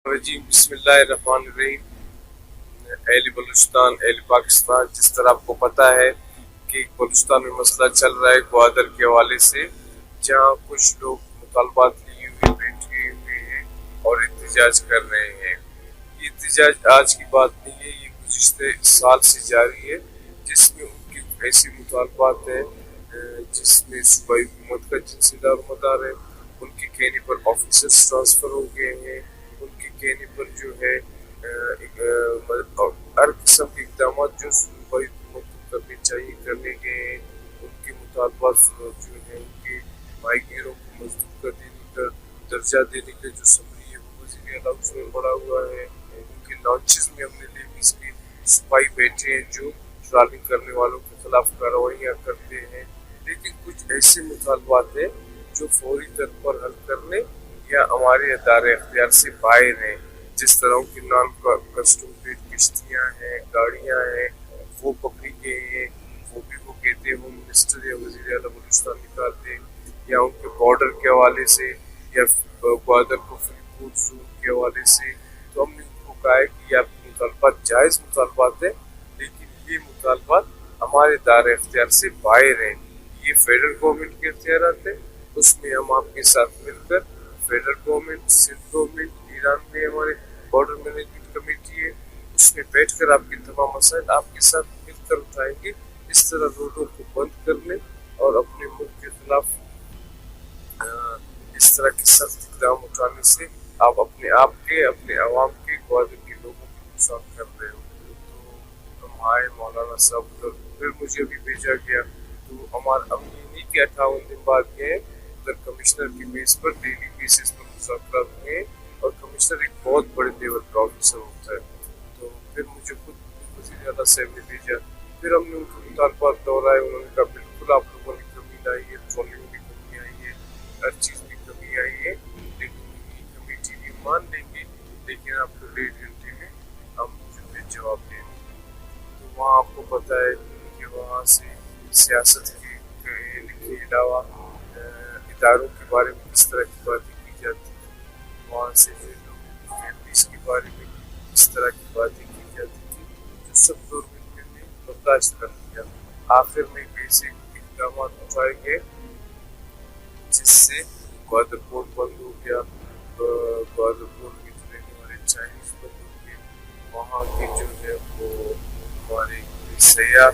رجیم بسم اللہ الرحمن الرحیم۔ اہل بلوچستان، اہل پاکستان، جس طرح آپ کو پتہ ہے کہ بلوچستان میں مسئلہ چل رہا ہے گوادر کے حوالے سے، جہاں کچھ لوگ مطالبات لیے ہوئے بیٹھے ہوئے ہیں اور احتجاج کر رہے ہیں۔ یہ احتجاج آج کی بات نہیں ہے، یہ گزشتہ سال سے جاری ہے، جس میں ان کی ایسی مطالبات ہیں جس میں صوبائی حکومت کا جنسی دار مدار ہے، ان کے کہنے پر آفیسرز ٹرانسفر ہو گئے ہیں، ان کے کہنے پر جو ہے ہر قسم کے اقدامات جو صوبائی حکومت کو کرنے چاہیے کرنے گئے ہیں۔ ان کے مطالبات جو ہے ان کے ماہی گیروں کو مزدور کا دینے کا درجہ دینے کا جو سمری ہے وہ وزیر اعلیٰ اس میں پڑا ہوا ہے۔ ان کے لانچز میں ہم نے لیڈیز کے سپاہی بیٹھے ہیں جو ٹرالنگ کرنے والوں کے خلاف کارروائیاں کرتے ہیں، لیکن کچھ ایسے مطالبات ہیں جو فوری طور پر حل کرنے یا ہمارے ادارے اختیار سے باہر ہیں، جس طرح کی نان کسٹم پیڈ کشتیاں ہیں، گاڑیاں ہیں، وہ پکڑی گئی ہیں، وہ بھی وہ کہتے ہیں وہ منسٹر یا وزیر اعلیٰ بلوچستان نکالتے، یا ان کے بارڈر کے حوالے سے یا گوادر کو فری فوڈ زون کے حوالے سے۔ تو ہم نے ان کو کہا ہے کہ یہ آپ کے مطالبات جائز مطالبات ہیں، لیکن یہ مطالبات ہمارے دائرہ اختیار سے باہر ہیں، یہ فیڈرل گورنمنٹ کے اختیارات ہیں، اس میں ہم آپ کے ساتھ مل کر federal government, Sindh government, Iran میں ہمارے بارڈر مینجمنٹ کمیٹی ہے، اس میں بیٹھ کر آپ کے تمام مسائل آپ کے ساتھ مل کر اٹھائیں گے، اس طرح روڈوں کو بند کرنے اور اپنے ملک کے خلاف اس طرح کے سخت اقدام اٹھانے سے آپ اپنے عوام کے گوادر کے لوگوں کو نقصان کر رہے ہو۔ تو ہم آئے مولانا صاحب ادھر، پھر مجھے بھی بھیجا گیا، تو ہمارا ہم یہ نہیں کہ 58 دن بعد گئے، ادھر کمشنر کی بیس پر ڈیلی بیسس پر مذاکرات ہوئے، اور کمشنر ایک بہت بڑے لیول کا آفیسر ہوتا ہے، تو پھر مجھے خود وزیر اعلیٰ صاحب نے بھیجا، پھر ہم نے ان کو مطالبات دہرائے، انہوں نے کہا بالکل آپ لوگوں نے کمی لائی ہے، ٹرولنگ میں کمی آئی ہے، ہر چیز میں کمی آئی ہے، لیکن یہ کمیٹی بھی مان لیں گے، لیکن آپ کو 1.5 گھنٹے میں ہم جو ہے جواب دیں گے۔ تو وہاں آپ کو پتہ ہے کہ وہاں سے سیاست کے علاوہ اداروں کے بارے میں کس طرح کی باتیں کی جاتی ہیں، وہاں سے جو لوگ فیملیز کے بارے میں کس طرح کی باتیں کی جاتی تھی، جو سب گورنمنٹ نے برداشت کر لیا۔ آخر میں ایسے اقدامات اٹھائے گئے جس سے گوادر پورٹ بند ہو گیا، گوادر پورٹ میں جو رہنے والے چائنیز بند ہو گئے، وہاں کے جو ہے وہ ہمارے سیاح